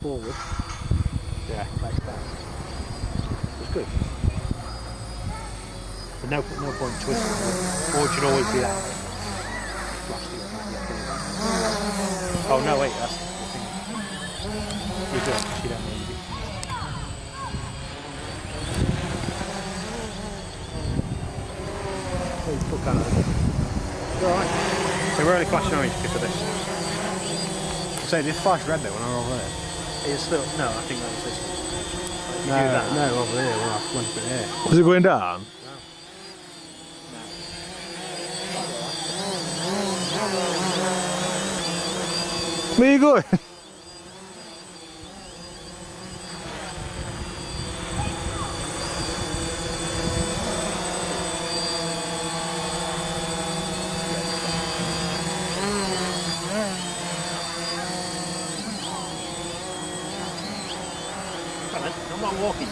forward, Yeah. back down. It's good. But no point twisting it, or it should always be that way. Plastic, oh no, wait, that's the thing. You don't need it. Oh, you put that on. Alright. So we're only flashing orange because of this. So it did flash red though when I were over there. It's still, no, I think that was this one. If you No, do that, no, over there when I went to put it here. Was it going down? Where are you going? I'm not walking.